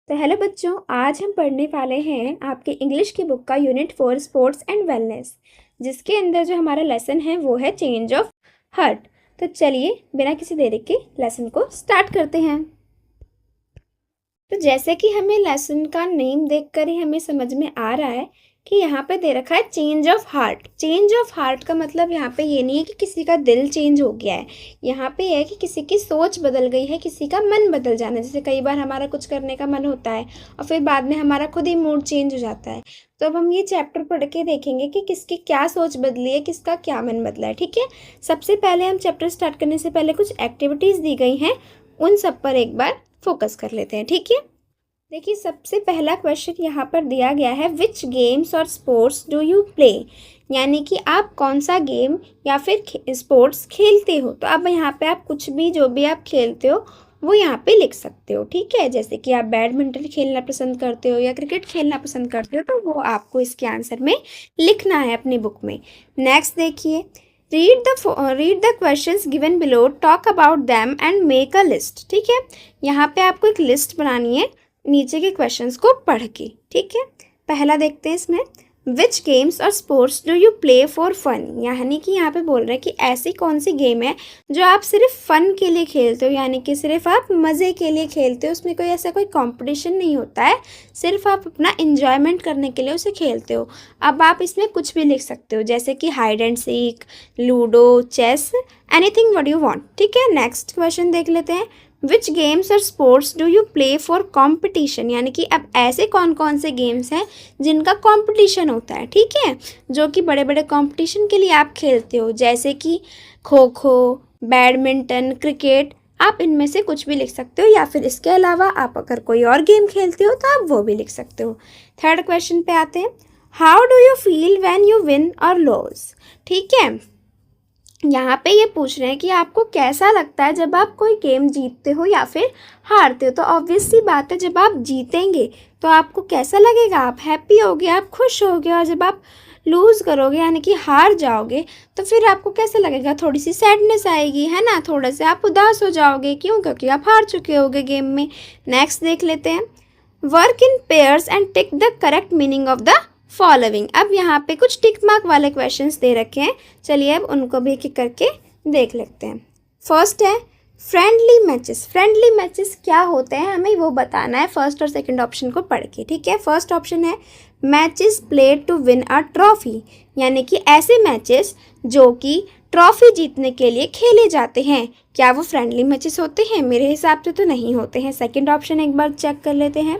तो हेलो बच्चों, आज हम पढ़ने वाले हैं आपके इंग्लिश की बुक का यूनिट 4 स्पोर्ट्स एंड वेलनेस, जिसके अंदर जो हमारा लेसन है वो है चेंज ऑफ हार्ट। तो चलिए बिना किसी देरी के लेसन को स्टार्ट करते हैं। तो जैसे कि हमें लेसन का नेम देखकर ही हमें समझ में आ रहा है कि यहाँ पे दे रखा है change of heart. Change of heart का मतलब यहाँ पे ये नहीं है कि किसी का दिल चेंज हो गया है, यहाँ पे है कि किसी की सोच बदल गई है, किसी का मन बदल जाना। जैसे कई बार हमारा कुछ करने का मन होता है और फिर बाद में हमारा खुद ही मूड चेंज हो जाता है। तो अब हम ये चैप्टर पढ़ के देखेंगे कि किसकी क्या सोच बदली है, किसका क्या मन बदला है। ठीक है, सबसे पहले हम चैप्टर स्टार्ट करने से पहले कुछ एक्टिविटीज़ दी गई हैं, उन सब पर एक बार फोकस कर लेते हैं। ठीक है, देखिए सबसे पहला क्वेश्चन यहाँ पर दिया गया है, विच गेम्स और स्पोर्ट्स डू यू प्ले, यानी कि आप कौन सा गेम या फिर स्पोर्ट्स खेलते हो। तो अब यहाँ पे आप कुछ भी जो भी आप खेलते हो वो यहाँ पे लिख सकते हो। ठीक है, जैसे कि आप बैडमिंटन खेलना पसंद करते हो या क्रिकेट खेलना पसंद करते हो, तो वो आपको इसके आंसर में लिखना है अपनी बुक में। नेक्स्ट देखिए, read the questions given below, talk about them and make a list. ठीक है, यहाँ पे आपको एक लिस्ट बनानी है नीचे के क्वेश्चंस को पढ़ के। ठीक है, पहला देखते हैं इसमें, विच गेम्स और sports do you play for fun, यानी कि यहाँ पे बोल रहे हैं कि ऐसी कौन सी गेम है जो आप सिर्फ फन के लिए खेलते हो, यानी कि सिर्फ आप मज़े के लिए खेलते हो, उसमें कोई ऐसा कोई कंपटीशन नहीं होता है, सिर्फ आप अपना इंजॉयमेंट करने के लिए उसे खेलते हो। अब आप इसमें कुछ भी लिख सकते हो, जैसे कि hide and seek, ludo, chess, anything what you want. ठीक है, नेक्स्ट क्वेश्चन देख लेते हैं, विच गेम्स और sports do you play for competition, यानी कि अब ऐसे कौन कौन से गेम्स हैं जिनका कंपटीशन होता है। ठीक है, जो कि बड़े बड़े कंपटीशन के लिए आप खेलते हो, जैसे कि खो खो, बैडमिंटन, क्रिकेट, आप इनमें से कुछ भी लिख सकते हो, या फिर इसके अलावा आप अगर कोई और गेम खेलते हो तो आप वो भी लिख सकते हो। थर्ड क्वेश्चन पे आते हैं, how do you feel when you win और लॉस। ठीक है, यहाँ पे ये पूछ रहे हैं कि आपको कैसा लगता है जब आप कोई गेम जीतते हो या फिर हारते हो। तो ऑब्वियस सी बात है, जब आप जीतेंगे तो आपको कैसा लगेगा, आप हैप्पी होगे, आप खुश होगे, और जब आप लूज़ करोगे यानी कि हार जाओगे तो फिर आपको कैसा लगेगा, थोड़ी सी सैडनेस आएगी, है ना, थोड़ा सा आप उदास हो जाओगे। क्यों? क्योंकि आप हार चुके होगे गेम में। नेक्स्ट देख लेते हैं, work in pairs and tick the correct meaning of the following. अब यहाँ पे कुछ टिक मार्क वाले क्वेश्चंस दे रखे हैं, चलिए अब उनको भी एक एक करके देख लेते हैं। फर्स्ट है फ्रेंडली मैचेस। फ्रेंडली मैचेस क्या होते हैं हमें वो बताना है फर्स्ट और सेकंड ऑप्शन को पढ़ के। ठीक है, फर्स्ट ऑप्शन है matches played to win a trophy, यानी कि ऐसे मैचेस जो कि ट्रॉफी जीतने के लिए खेले जाते हैं। क्या वो फ्रेंडली मैचेस होते हैं? मेरे हिसाब से तो नहीं होते हैं। सेकंड ऑप्शन एक बार चेक कर लेते हैं,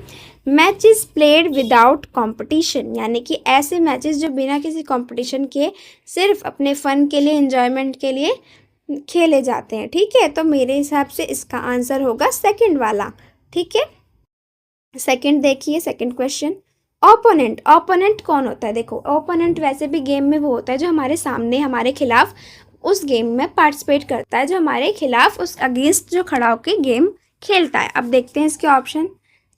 मैचेस प्लेड विदाउट कंपटीशन, यानी कि ऐसे मैचेस जो बिना किसी कंपटीशन के सिर्फ अपने फ़न के लिए, एंजॉयमेंट के लिए खेले जाते हैं। ठीक है, तो मेरे हिसाब से इसका आंसर होगा सेकंड वाला। ठीक है, सेकंड देखिए, सेकंड क्वेश्चन, ओपोनेंट। ओपोनेंट कौन होता है? देखो, ओपोनेंट वैसे भी गेम में वो होता है जो हमारे सामने, हमारे खिलाफ उस गेम में पार्टिसिपेट करता है, जो हमारे खिलाफ उस अगेंस्ट जो खड़ा होकर गेम खेलता है। अब देखते हैं इसके option,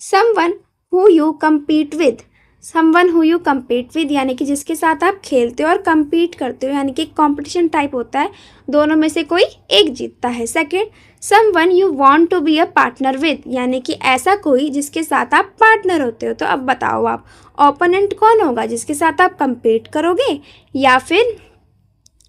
someone who you compete with. Someone who you compete with यानी कि जिसके साथ आप खेलते हो और कम्पीट करते हो, यानी कि कॉम्पिटिशन टाइप होता है, दोनों में से कोई एक जीतता है। Second, someone you want to be a partner with, यानी कि ऐसा कोई जिसके साथ आप पार्टनर होते हो। तो अब बताओ आप, ओपोनेंट कौन होगा? जिसके साथ आप कम्पीट करोगे या फिर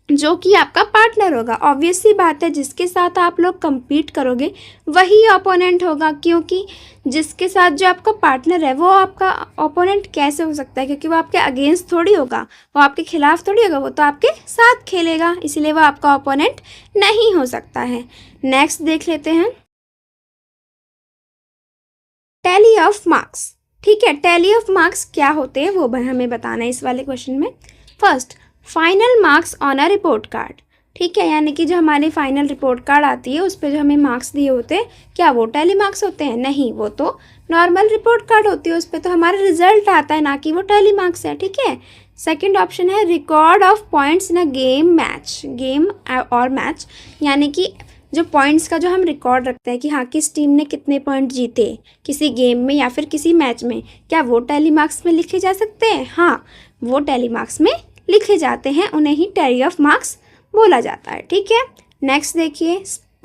जो कि आपका पार्टनर होगा? ऑब्वियस सी बात है, जिसके साथ आप लोग कम्पीट करोगे वही ओपोनेंट होगा, क्योंकि जिसके साथ जो आपका पार्टनर है वो आपका ओपोनेंट कैसे हो सकता है? क्योंकि वो आपके अगेंस्ट थोड़ी होगा, वो आपके खिलाफ थोड़ी होगा, वो तो आपके साथ खेलेगा, इसलिए वो आपका ओपोनेंट नहीं हो सकता है। नेक्स्ट देख लेते हैं, टैली ऑफ मार्क्स। ठीक है, टैली ऑफ मार्क्स क्या होते हैं वो हमें बताना है इस वाले क्वेश्चन में। First, final marks on a report card. ठीक है, यानी कि जो हमारी फाइनल रिपोर्ट कार्ड आती है उस पर जो हमें मार्क्स दिए होते हैं, क्या वो टैली मार्क्स होते हैं? नहीं, वो तो नॉर्मल रिपोर्ट कार्ड होती है, उस पर तो हमारा रिजल्ट आता है, ना कि वो टैली मार्क्स है। ठीक है, सेकंड ऑप्शन है record of points in a game match. Game और मैच यानी कि जो पॉइंट्स का जो हम रिकॉर्ड रखते हैं कि हाँ किस टीम ने कितने पॉइंट जीते किसी गेम में या फिर किसी मैच में, क्या वो टैली मार्क्स में लिखे जा सकते हैं? हाँ, वो टैली मार्क्स में लिखे जाते हैं, उन्हें ही टैली ऑफ मार्क्स बोला जाता है। ठीक है, नेक्स्ट देखिए,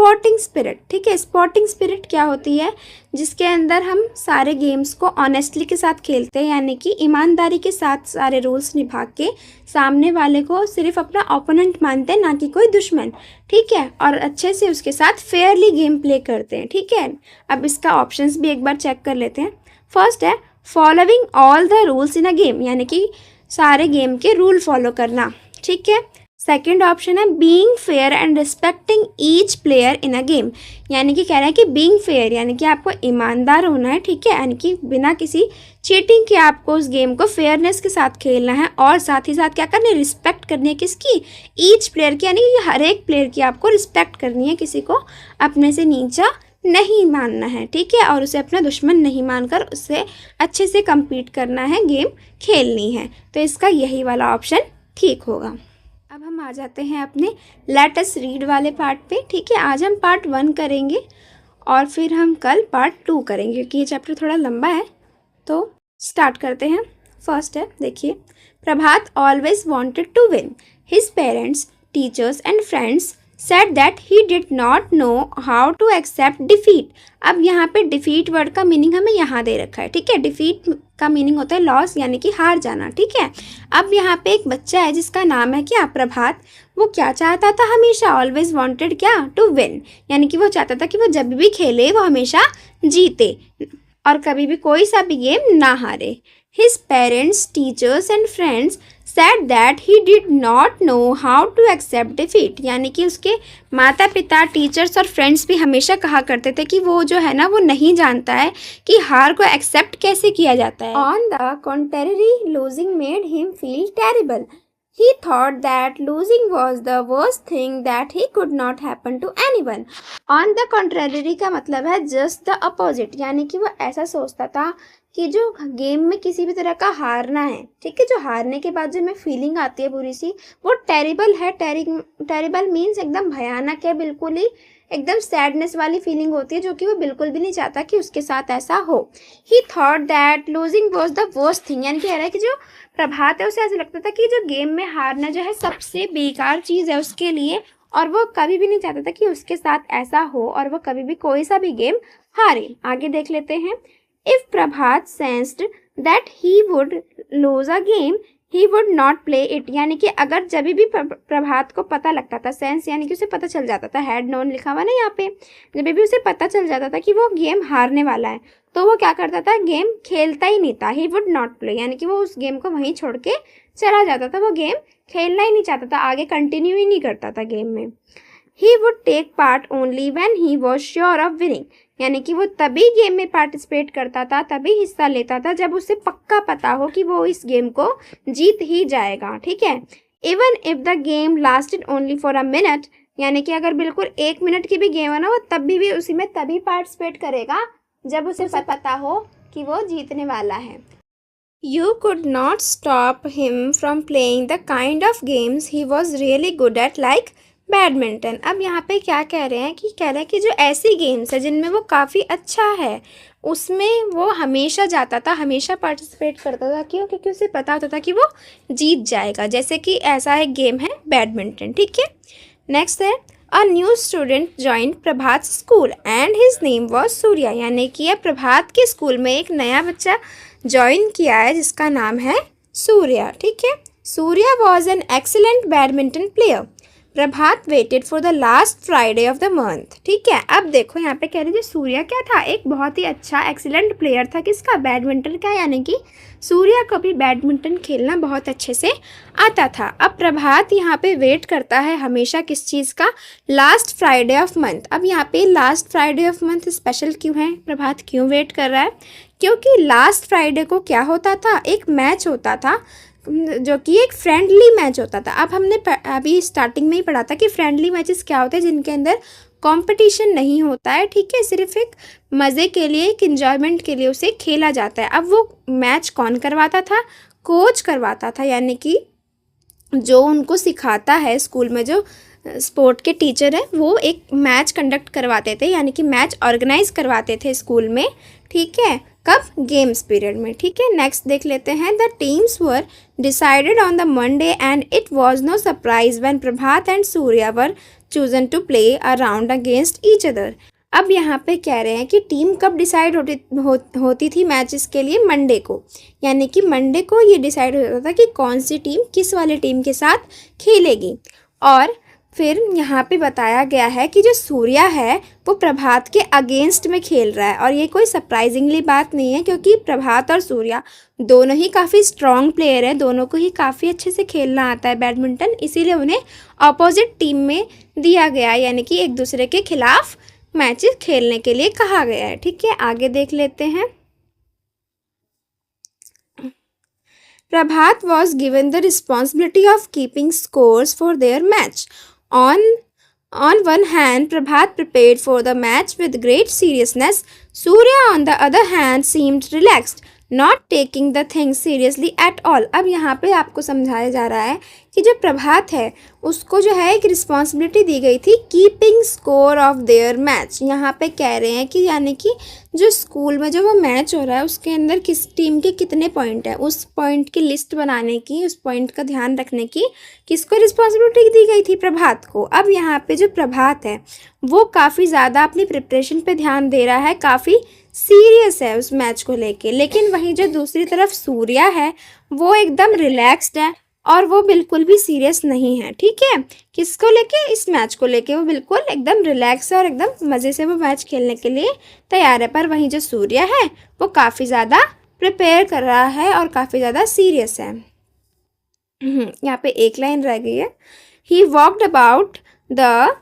स्पोर्टिंग स्पिरिट। ठीक है, स्पोर्टिंग स्पिरिट क्या होती है? जिसके अंदर हम सारे गेम्स को ऑनेस्टली के साथ खेलते हैं, यानी कि ईमानदारी के साथ सारे रूल्स निभा के सामने वाले को सिर्फ अपना ओपोनेंट मानते हैं, ना कि कोई दुश्मन। ठीक है, और अच्छे से उसके साथ फेयरली गेम प्ले करते हैं। ठीक है, अब इसका ऑप्शंस भी एक बार चेक कर लेते हैं। फर्स्ट है following all the rules in a game, यानी कि सारे गेम के रूल फॉलो करना। ठीक है, सेकेंड ऑप्शन है being fair and respecting each player in a game, यानी कि कह रहा है कि बीइंग फेयर यानी कि आपको ईमानदार होना है। ठीक है, यानी कि बिना किसी चीटिंग के आपको उस गेम को फेयरनेस के साथ खेलना है, और साथ ही साथ क्या करना है, रिस्पेक्ट करनी है किसकी? ईच प्लेयर की, यानी कि हर एक प्लेयर की आपको रिस्पेक्ट करनी है, किसी को अपने से नीचा नहीं मानना है। ठीक है, और उसे अपना दुश्मन नहीं मानकर उससे अच्छे से कम्पीट करना है, गेम खेलनी है। तो इसका यही वाला ऑप्शन ठीक होगा। अब हम आ जाते हैं अपने लेट अस रीड वाले पार्ट पे। ठीक है, आज हम पार्ट 1 करेंगे और फिर हम कल पार्ट 2 करेंगे, क्योंकि ये चैप्टर थोड़ा लंबा है। तो स्टार्ट करते हैं। फर्स्ट है, देखिए, Prabhat always wanted to win. His parents, teachers and friends said that he did not know how to accept defeat। अब यहाँ पे डिफीट वर्ड का मीनिंग हमें यहाँ दे रखा है। ठीक है, डिफीट का मीनिंग होता है लॉस, यानी कि हार जाना। ठीक है, अब यहाँ पे एक बच्चा है जिसका नाम है क्या? प्रभात। वो क्या चाहता था हमेशा? ऑलवेज वांटेड क्या? टू विन, यानी कि वो चाहता था कि वो जब भी खेले वो हमेशा जीते और कभी भी कोई सा भी गेम ना हारे। His parents, teachers and friends said that he did not know how to accept defeat। यानी कि उसके माता पिता, टीचर्स और फ्रेंड्स भी हमेशा कहा करते थे कि वो जो है ना, वो नहीं जानता है कि हार को एक्सेप्ट कैसे किया जाता है। On the contrary, losing made him feel terrible। He thought that losing was the worst thing that he could not happen to anyone। On the contrary का मतलब है just the opposite, यानी कि वो ऐसा सोचता था कि जो गेम में किसी भी तरह का हारना है, ठीक है, जो हारने के बाद जो हमें फीलिंग आती है बुरी सी, वो टेरिबल है। टेरिबल मीन्स एकदम भयानक है, बिल्कुल ही एकदम सैडनेस वाली फीलिंग होती है, जो कि वो बिल्कुल भी नहीं चाहता कि उसके साथ ऐसा हो। ही thought that losing was the worst thing, यानी कि कह रहा है कि जो प्रभात है उसे ऐसा लगता था कि जो गेम में हारना जो है सबसे बेकार चीज़ है उसके लिए, और वो कभी भी नहीं चाहता था कि उसके साथ ऐसा हो और वो कभी भी कोई सा भी गेम हारे। आगे देख लेते हैं। If Prabhat sensed that he would lose a game, he would not play it। यानी कि अगर जब भी प्रभात को पता लगता था, सेंस यानी कि उसे पता चल जाता था, हैड नोन लिखा हुआ ना यहाँ पे, जब भी उसे पता चल जाता था कि वो गेम हारने वाला है, तो वो क्या करता था? गेम खेलता ही नहीं था। he would not play, यानी कि वो उस गेम को वहीं छोड़ के चला जाता था, वो गेम खेलना ही नहीं चाहता था, आगे कंटिन्यू ही नहीं करता था गेम में। He would take part only when he was sure of winning, यानी कि वो तभी गेम में पार्टिसिपेट करता था, तभी हिस्सा लेता था जब उसे पक्का पता हो कि वो इस गेम को जीत ही जाएगा। ठीक है, even if the game lasted only for a minute, यानी कि अगर बिल्कुल 1 मिनट की भी गेम है ना, वो तभी भी उसी में तभी पार्टिसिपेट करेगा जब उसे पता हो कि वो जीतने वाला है। You could not stop him from playing the kind of games he was really good at, like badminton. अब यहाँ पे क्या कह रहे हैं कि कह रहे हैं कि जो ऐसी गेम्स है जिनमें वो काफ़ी अच्छा है, उसमें वो हमेशा जाता था, हमेशा पार्टिसिपेट करता था। क्यों? क्योंकि उसे पता होता था कि वो जीत जाएगा। जैसे कि ऐसा एक गेम है बैडमिंटन। ठीक है, नेक्स्ट है a new student joined Prabhat school and his name was Surya, यानी कि प्रभात के स्कूल में एक नया बच्चा ज्वाइन किया है जिसका नाम है सूर्या। ठीक है, Surya was an excellent badminton player. Prabhat waited for the last Friday of the month. ठीक है, अब देखो यहाँ पे कह रहे थे सूर्या क्या था? एक बहुत ही अच्छा एक्सीलेंट प्लेयर था। किसका? बैडमिंटन का, यानी कि सूर्या को भी बैडमिंटन खेलना बहुत अच्छे से आता था। अब प्रभात यहाँ पे वेट करता है हमेशा किस चीज़ का? Last Friday of month. अब यहाँ पे last Friday of month special क्यों है? प्रभात क्यों वेट कर रहा है? क्योंकि लास्ट फ्राइडे को क्या होता था? एक मैच होता था जो कि एक फ्रेंडली मैच होता था। अब हमने अभी स्टार्टिंग में ही पढ़ा था कि फ्रेंडली मैचेस क्या होते हैं, जिनके अंदर कंपटीशन नहीं होता है। ठीक है, सिर्फ एक मज़े के लिए, एक इन्जॉयमेंट के लिए उसे खेला जाता है। अब वो मैच कौन करवाता था? कोच करवाता था, यानी कि जो उनको सिखाता है स्कूल में, जो स्पोर्ट के टीचर हैं, वो एक मैच कंडक्ट करवाते थे, यानी कि मैच ऑर्गेनाइज करवाते थे स्कूल में। ठीक है, कब? गेम्स पीरियड में। ठीक है, नेक्स्ट देख लेते हैं। The teams were decided on the Monday and it was no surprise when Prabhat and Surya were chosen to play a round against each other। अब यहाँ पे कह रहे हैं कि टीम कब डिसाइड होती थी मैचेस के लिए, मंडे को, यानी कि मंडे को ये डिसाइड होता था कि कौन सी टीम किस वाली टीम के साथ खेलेगी। और फिर यहाँ पे बताया गया है कि जो सूर्या है वो प्रभात के अगेंस्ट में खेल रहा है, और ये कोई सरप्राइजिंगली बात नहीं है क्योंकि प्रभात और सूर्या दोनों ही काफ़ी स्ट्रॉन्ग प्लेयर हैं, दोनों को ही काफ़ी अच्छे से खेलना आता है बैडमिंटन, इसीलिए उन्हें अपोजिट टीम में दिया गया है, यानी कि एक दूसरे के खिलाफ मैचेस खेलने के लिए कहा गया है। ठीक है, आगे देख लेते हैं। Prabhat was given the responsibility of keeping scores for their match. On one hand, Prabhat prepared for the match with great seriousness. Surya, on the other hand, seemed relaxed, not taking the thing seriously at all। अब यहाँ पे आपको समझाया जा रहा है कि जो प्रभात है उसको जो है एक रिस्पॉन्सिबिलिटी दी गई थी keeping score of their match. यहाँ पे कह रहे हैं कि यानी कि जो स्कूल में जो वो मैच हो रहा है उसके अंदर किस टीम के कितने पॉइंट है, उस पॉइंट की लिस्ट बनाने की, उस पॉइंट का ध्यान रखने की किसको रिस्पॉन्सिबिलिटी दी गई थी, प्रभात को। अब यहाँ पे जो प्रभात है वो काफ़ी ज़्यादा अपनी प्रिपरेशन पे ध्यान दे रहा है, काफ़ी सीरियस है उस मैच को लेके, लेकिन वहीं जो दूसरी तरफ सूर्या है वो एकदम रिलैक्स्ड है और वो बिल्कुल भी सीरियस नहीं है। ठीक है, किसको लेके, इस मैच को लेके वो बिल्कुल एकदम रिलैक्स है और एकदम मज़े से वो मैच खेलने के लिए तैयार है। पर वहीं जो सूर्या है वो काफ़ी ज़्यादा प्रिपेयर कर रहा है और काफ़ी ज़्यादा सीरियस है। यहाँ पे एक लाइन रह गई है। He walked about the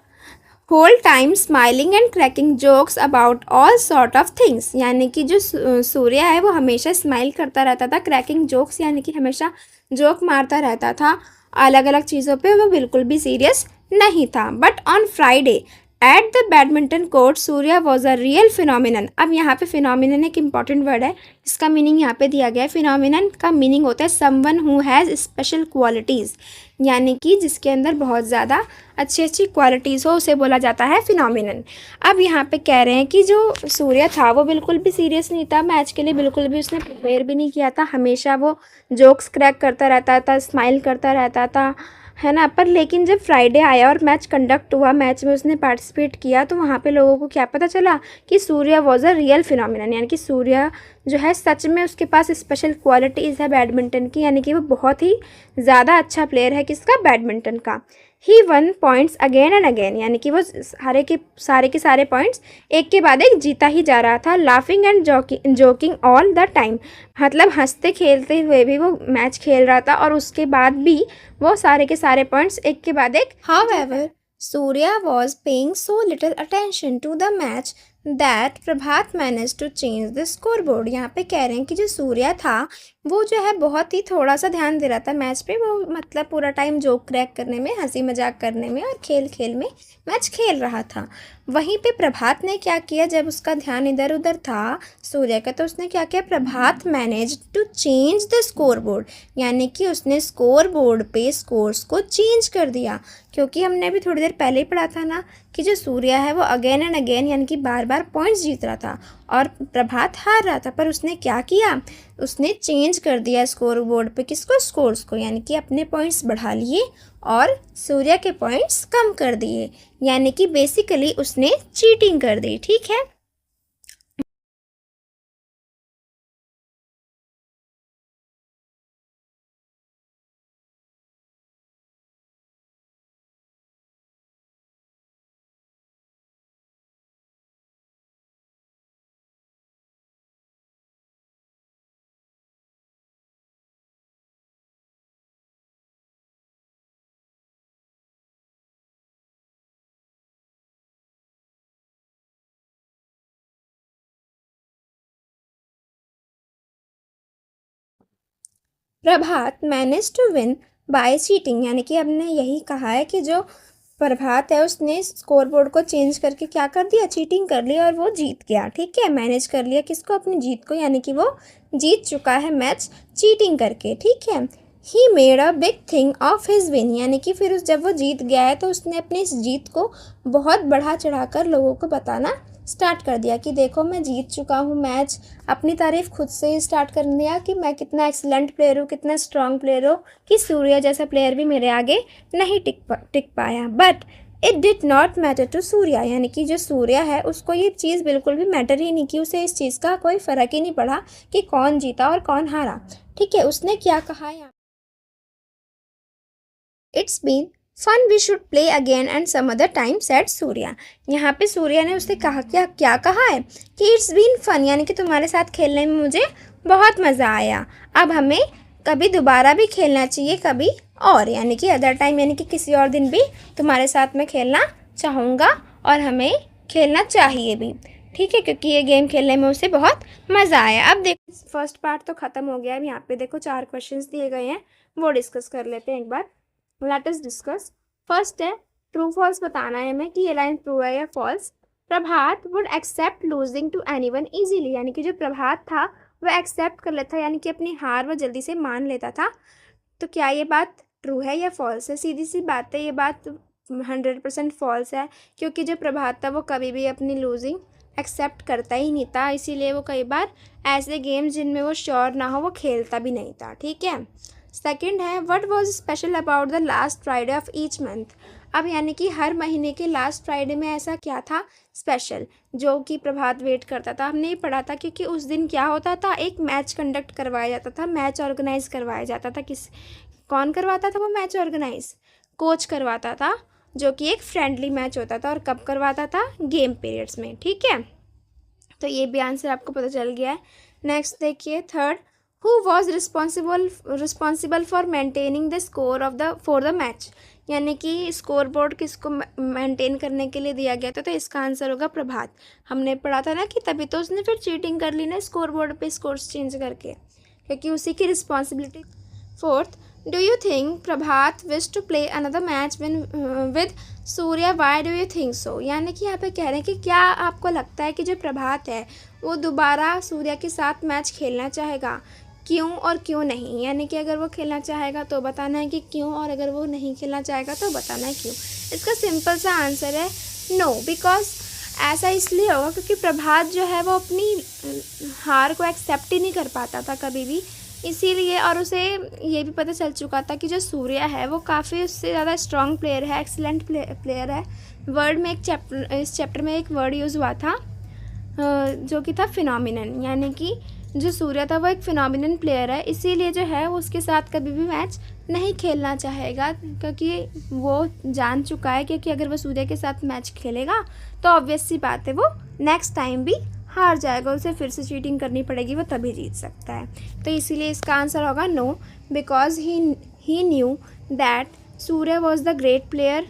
whole time smiling and cracking jokes about all sort of things, यानी कि जो सूर्या है वो हमेशा स्माइल करता रहता था, क्रैकिंग जोक्स यानी कि हमेशा जोक मारता रहता था अलग अलग चीज़ों पे, वो बिल्कुल भी सीरियस नहीं था। But on Friday at the badminton court Surya was a real phenomenon. अब यहाँ पे फिनोमिनन एक इंपॉर्टेंट वर्ड है, इसका मीनिंग यहाँ पे दिया गया है। फिनोमिनन का मीनिंग होता है someone who has special qualities, यानी कि जिसके अंदर बहुत ज़्यादा अच्छी अच्छी क्वालिटीज़ हो उसे बोला जाता है फिनोमिनन। अब यहाँ पे कह रहे हैं कि जो सूर्या था वो बिल्कुल भी सीरियस नहीं था मैच के लिए, बिल्कुल भी उसने प्रिपेयर भी नहीं किया था, हमेशा वो जोक्स क्रैक करता रहता था, स्माइल करता रहता था, है ना। पर लेकिन जब फ्राइडे आया और मैच कंडक्ट हुआ, मैच में उसने पार्टिसिपेट किया, तो वहाँ पे लोगों को क्या पता चला कि Surya was a real phenomenon, यानी कि सूर्या जो है सच में उसके पास स्पेशल क्वालिटीज़ है बैडमिंटन की, यानी कि वो बहुत ही ज़्यादा अच्छा प्लेयर है किसका, बैडमिंटन का। He won points again and again, यानी कि वो सारे के सारे पॉइंट्स एक के बाद एक जीता ही जा रहा था। Laughing and joking all the time, मतलब हंसते खेलते हुए भी वो मैच खेल रहा था और उसके बाद भी वो सारे के सारे पॉइंट्स एक के बाद एक। However Surya was paying so little attention to the match that Prabhat manage to change the score board. यहाँ पे कह रहे हैं कि जो सूर्या था वो जो है बहुत ही थोड़ा सा ध्यान दे रहा था मैच पे, वो मतलब पूरा टाइम जोक क्रैक करने में, हंसी मजाक करने में और खेल खेल में मैच खेल रहा था। वहीं पे प्रभात ने क्या किया, जब उसका ध्यान इधर उधर था सूर्या का, तो उसने क्या किया, Prabhat manage to change the score board, यानी कि उसने स्कोर बोर्ड पे स्कोर्स को चेंज कर दिया। क्योंकि हमने अभी थोड़ी देर पहले ही पढ़ा था ना कि जो सूर्या है वो अगेन एंड अगेन यानी कि बार बार पॉइंट्स जीत रहा था और प्रभात हार रहा था, पर उसने क्या किया, उसने चेंज कर दिया स्कोर बोर्ड पे किसको, स्कोर्स को, यानी कि अपने पॉइंट्स बढ़ा लिए और सूर्या के पॉइंट्स कम कर दिए, यानी कि बेसिकली उसने चीटिंग कर दी। ठीक है, Prabhat manage to win by cheating, यानी कि हमने यही कहा है कि जो प्रभात है उसने स्कोर बोर्ड को चेंज करके क्या कर दिया, चीटिंग कर ली और वो जीत गया। ठीक है, मैनेज कर लिया किसको, अपनी जीत को, यानी कि वो जीत चुका है मैच चीटिंग करके। ठीक है, he made a big thing of his win, यानी कि फिर जब वो जीत गया है तो उसने अपनी इस जीत को बहुत बढ़ा चढ़ाकर लोगों को बताना स्टार्ट कर दिया कि देखो मैं जीत चुका हूँ मैच। अपनी तारीफ खुद से ही स्टार्ट कर दिया कि मैं कितना एक्सीलेंट प्लेयर हूँ, कितना स्ट्रॉन्ग प्लेयर हूँ, कि सूर्या जैसा प्लेयर भी मेरे आगे नहीं टिक पाया। But it did not matter to Surya, यानी कि जो सूर्या है उसको ये चीज़ बिल्कुल भी मैटर ही नहीं की, उसे इस चीज़ का कोई फ़र्क ही नहीं पड़ा कि कौन जीता और कौन हारा। ठीक है, उसने क्या कहा यहाँ, it's been fun we should play again and some other time said Surya. यहाँ पे सूर्या ने उससे कहा, क्या कहा है कि इट्स बीन फन, यानी कि तुम्हारे साथ खेलने में मुझे बहुत मज़ा आया, अब हमें कभी दोबारा भी खेलना चाहिए, कभी और, यानी कि अदर टाइम, यानी कि किसी और दिन भी तुम्हारे साथ मैं खेलना चाहूँगा और हमें खेलना चाहिए भी। ठीक है, क्योंकि ये गेम खेलने में उसे बहुत मज़ा आया। अब देखो फर्स्ट पार्ट तो ख़त्म हो गया। अब यहाँ पे देखो 4 क्वेश्चंस दिए गए हैं, वो डिस्कस कर लेते हैं एक बार। Let us discuss. फर्स्ट है ट्रू फॉल्स बताना है हमें कि ये लाइन ट्रू है या false. Prabhat would accept losing to anyone easily, यानी कि जो प्रभात था वह एक्सेप्ट कर लेता, यानी कि अपनी हार वह जल्दी से मान लेता था। तो क्या ये बात ट्रू है या फॉल्स है? सीधी सी बात है, ये बात 100% फॉल्स है, क्योंकि जो प्रभात था वो कभी भी अपनी लूजिंग एक्सेप्ट करता ही नहीं था, इसीलिए वो कई बार ऐसे गेम्स जिनमें वो श्योर ना हो वो खेलता भी नहीं था। ठीक है। सेकंड है what was special about the last Friday of each month. अब यानी कि हर महीने के लास्ट फ्राइडे में ऐसा क्या था स्पेशल जो कि प्रभात वेट करता था। हमने ये पढ़ा था क्योंकि उस दिन क्या होता था, एक मैच कंडक्ट करवाया जाता था, मैच ऑर्गेनाइज करवाया जाता था। कौन करवाता था वो मैच ऑर्गेनाइज? कोच करवाता था, जो कि एक फ्रेंडली मैच होता था। और कब करवाता था? गेम पीरियड्स में। ठीक है, तो ये भी आंसर आपको पता चल गया है। नेक्स्ट देखिए third, who was responsible for maintaining the score of the for the match, यानी कि स्कोर बोर्ड किसको मेंटेन करने के लिए दिया गया था? तो इसका आंसर होगा प्रभात। हमने पढ़ा था ना कि तभी तो उसने फिर चीटिंग कर ली ना स्कोर बोर्ड पे स्कोर्स चेंज करके, क्योंकि उसी की responsibility. Fourth, do you think Prabhat wish to play another match with Surya, why do you think so, यानी कि यहाँ पे कह रहे हैं कि क्या आपको लगता है कि जो प्रभात है वो दोबारा सूर्या के साथ मैच खेलना चाहेगा, क्यों और क्यों नहीं? यानी कि अगर वो खेलना चाहेगा तो बताना है कि क्यों, और अगर वो नहीं खेलना चाहेगा तो बताना है क्यों। इसका सिंपल सा आंसर है नो, बिकॉज ऐसा इसलिए होगा क्योंकि प्रभात जो है वो अपनी हार को एक्सेप्ट ही नहीं कर पाता था कभी भी, इसीलिए। और उसे ये भी पता चल चुका था कि जो सूर्या है वो काफ़ी उससे ज़्यादा स्ट्रॉन्ग प्लेयर है, एक्सीलेंट प्लेयर है। वर्ड में इस चैप्टर में एक वर्ड यूज़ हुआ था जो कि था फिनोमिनन, यानी कि जो सूर्या था वो एक फिनोमिनन प्लेयर है, इसीलिए जो है वो उसके साथ कभी भी मैच नहीं खेलना चाहेगा, क्योंकि वो जान चुका है कि अगर वो सूर्या के साथ मैच खेलेगा तो ऑब्वियस सी बात है वो नेक्स्ट टाइम भी हार जाएगा, उसे फिर से चीटिंग करनी पड़ेगी, वो तभी जीत सकता है। तो इसीलिए इसका आंसर होगा no, because he knew that Surya was the great player,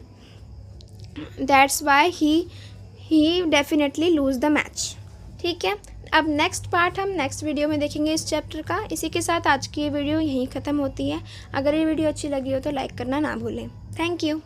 that's why he definitely lose the match. ठीक है, अब नेक्स्ट पार्ट हम नेक्स्ट वीडियो में देखेंगे इस चैप्टर का। इसी के साथ आज की ये वीडियो यहीं ख़त्म होती है। अगर ये वीडियो अच्छी लगी हो तो लाइक करना ना भूलें। Thank you.